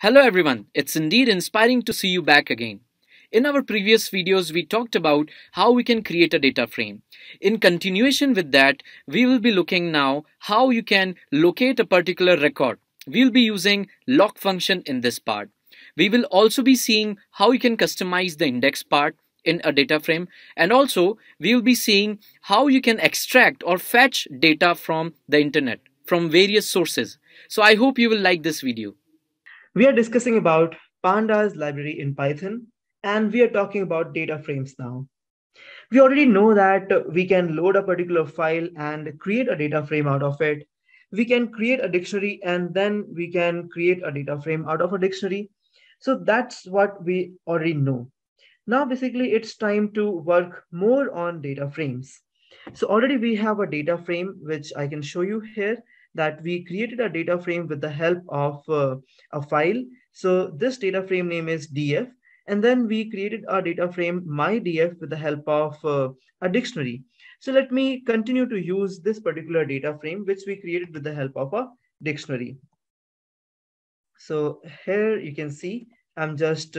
Hello everyone, it's indeed inspiring to see you back again. In our previous videos, we talked about how we can create a data frame. In continuation with that, we will be looking now how you can locate a particular record. We'll be using Lockfunction in this part. We will also be seeing how you can customize the index part in a data frame, and also we will be seeing how you can extract or fetch data from the internet from various sources. So I hope you will like this video. We are discussing about Pandas library in Python, and we are talking about data frames now. We already know that we can load a particular file and create a data frame out of it. We can create a dictionary and then we can create a data frame out of a dictionary. So that's what we already know. Now, basically, it's time to work more on data frames. So already we have a data frame, which I can show you here, that we created a data frame with the help of a file. So this data frame name is df. And then we created a data frame mydf with the help of a dictionary. So let me continue to use this particular data frame, which we created with the help of a dictionary. So here you can see I'm just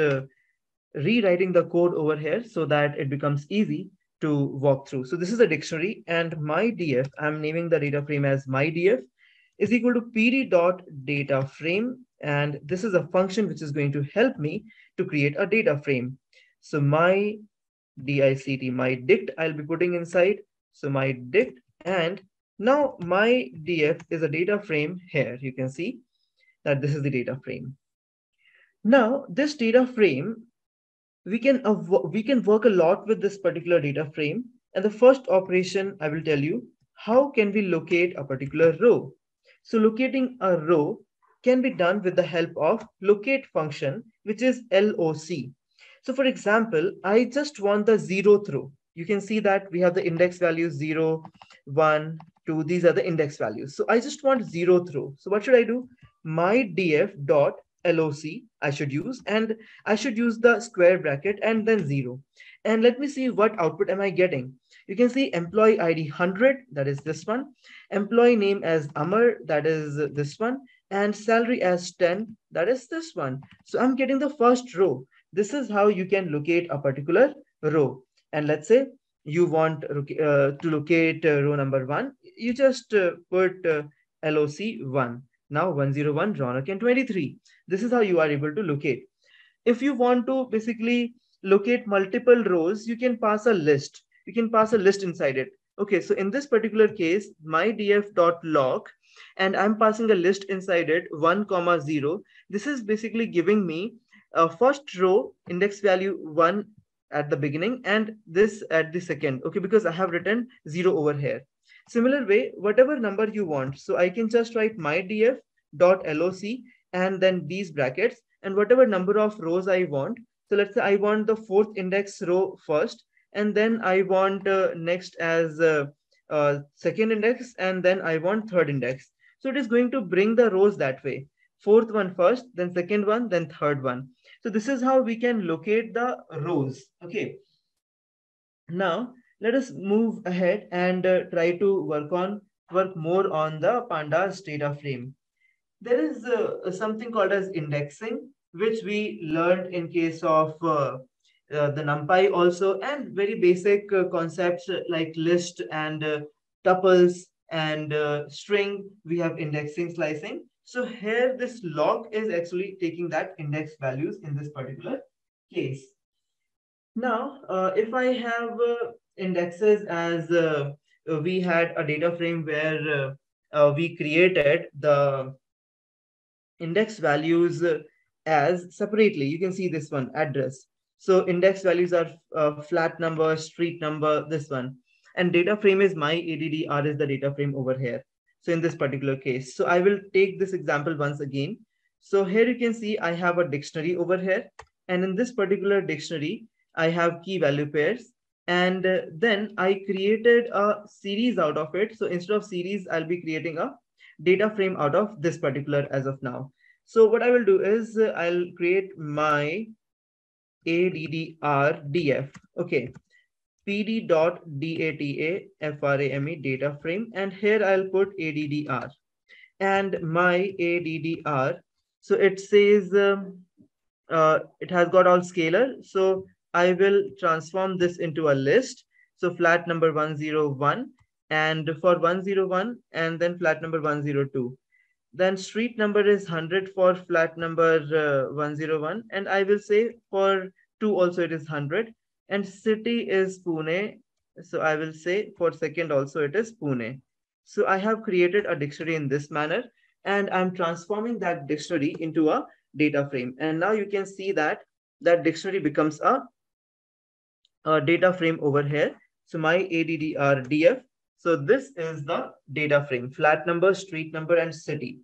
rewriting the code over here so that it becomes easy to walk through. So this is a dictionary, and mydf, I'm naming the data frame as mydf, is equal to pd.dataframe, and this is a function which is going to help me to create a data frame. So my dict, my dict, I'll be putting inside. So my dict, and now my df is a data frame here. You can see that this is the data frame. Now this data frame, we can work a lot with this particular data frame. And the first operation I will tell you, how can we locate a particular row? So locating a row can be done with the help of locate function, which is loc. So for example, I just want the 0th row. You can see that we have the index values 0, 1, 2. These are the index values. So I just want 0th row. So what should I do? My df dot loc I should use, and I should use the square bracket and then 0. And let me see what output am I getting. You can see employee ID 100, that is this one. Employee name as Amar, that is this one. And salary as 10, that is this one. So I'm getting the first row. This is how you can locate a particular row. And let's say you want to locate row number 1. You just put LOC 1. Now 101, Ronak, and 23. This is how you are able to locate. If you want to basically locate multiple rows, you can pass a list. You can pass a list inside it. Okay, so in this particular case, my df.log, and I'm passing a list inside it, 1, 0. This is basically giving me a first row index value 1 at the beginning and this at the second. Okay, because I have written 0 over here. Similar way, whatever number you want. So I can just write my df.loc and then these brackets and whatever number of rows I want. So let's say I want the 4th index row first, and then I want next as second index, and then I want 3rd index. So it is going to bring the rows that way. 4th one first, then 2nd one, then 3rd one. So this is how we can locate the rows. Okay. Now let us move ahead and try to work more on the pandas data frame. There is something called as indexing, which we learned in case of the NumPy also, and very basic concepts like list and tuples and string. We have indexing slicing. So here this log is actually taking that index values in this particular case. Now, if I have indexes as we had a data frame where we created the index values as separately, you can see this one, address. So index values are flat number, street number, this one. And data frame is my ADDR is the data frame over here. So in this particular case, so I will take this example once again. So here you can see I have a dictionary over here. And in this particular dictionary, I have key value pairs. And then I created a series out of it. So instead of series, I'll be creating a data frame out of this particular as of now. So what I will do is I'll create my ADDRDF. Okay. pd.dataframe data frame. And here I'll put ADDR. And my ADDR So it says it has got all scalar. So I will transform this into a list. So flat number 101 and for 101 and then flat number 102. Then street number is 100 for flat number 101 and I will say for 2 also it is 100 and city is Pune. So I will say for second also it is Pune. So I have created a dictionary in this manner and I'm transforming that dictionary into a data frame. And now you can see that that dictionary becomes a data frame over here. So my ADDRDF. So this is the data frame, flat number, street number, and city.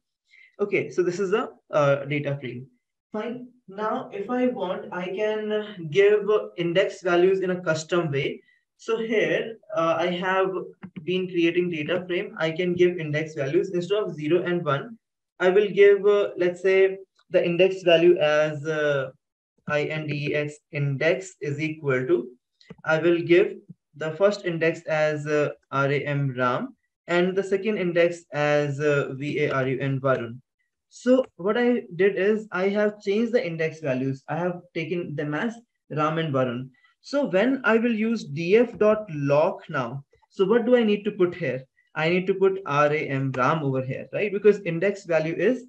Okay, so this is a data frame. Fine. Now, if I want, I can give index values in a custom way. So here, I have been creating data frame. I can give index values instead of 0 and 1. I will give, let's say, the index value as index is equal to, I will give the first index as RAM and the second index as Varun. So what I did is I have changed the index values. I have taken them as Ram and Varun. So when I will use df.lock now, so what do I need to put here? I need to put Ram over here, right? Because index value is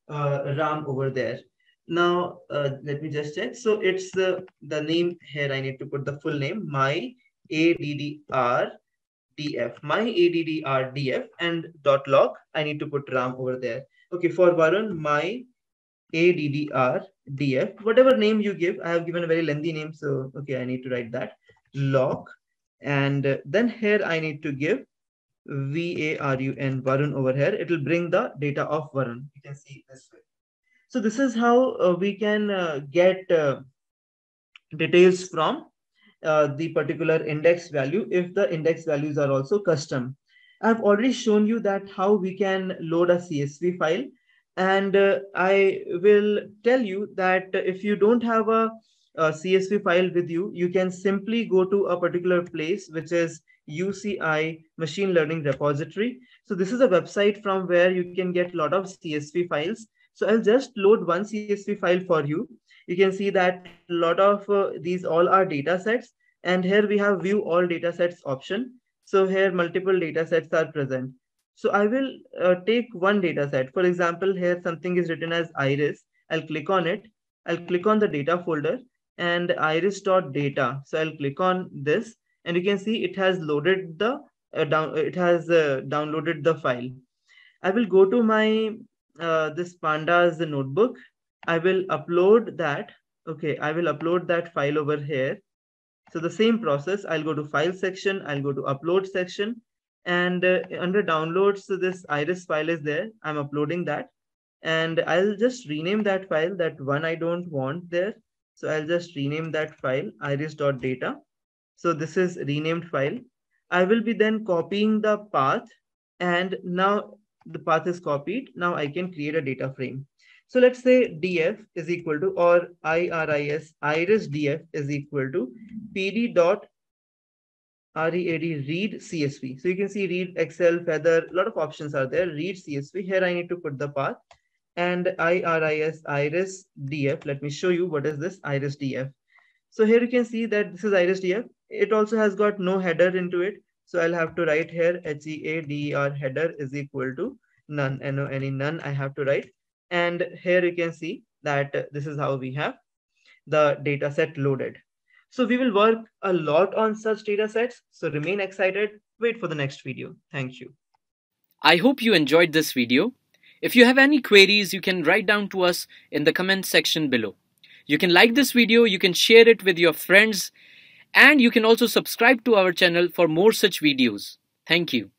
Ram over there. Now, let me just check. So it's the name here. I need to put the full name, my ADDR my ADDRDF and dot log. I need to put Ram over there. Okay, for Varun, my ADDRDF, whatever name you give, I have given a very lengthy name. So, okay, I need to write that log. And then here I need to give VARUN Varun over here. It will bring the data of Varun. You can see this way. So this is how we can get details from the particular index value if the index values are also custom. I've already shown you that how we can load a CSV file, and I will tell you that if you don't have a CSV file with you, you can simply go to a particular place which is UCI Machine Learning Repository. So this is a website from where you can get a lot of CSV files. So I'll just load one CSV file for you. You can see that a lot of these all are data sets. And here we have view all data sets option. So here multiple data sets are present. So I will take one data set. For example, here something is written as iris. I'll click on it. I'll click on the data folder and iris.data. So I'll click on this and you can see it has loaded the downloaded the file. I will go to my this pandas notebook. I will upload that. Okay, I will upload that file over here. So the same process, I'll go to file section, I'll go to upload section, and under downloads, so this iris file is there. I'm uploading that, and I'll just rename that file. That one I don't want there, so I'll just rename that file iris.data. So this is renamed file. I will be then copying the path, and now the path is copied. Now I can create a data frame. So let's say df is equal to, or iris df is equal to pd dot read csv. So you can see read Excel, Feather, a lot of options are there. Read CSV. Here I need to put the path and iris df. Let me show you what is this iris df. So here you can see that this is iris df. It also has got no header into it. So I'll have to write here header header is equal to none, none I have to write. And here you can see that this is how we have the data set loaded. So we will work a lot on such data sets. So remain excited. Wait for the next video. Thank you. I hope you enjoyed this video. If you have any queries, you can write down to us in the comment section below. You can like this video, you can share it with your friends, and you can also subscribe to our channel for more such videos. Thank you.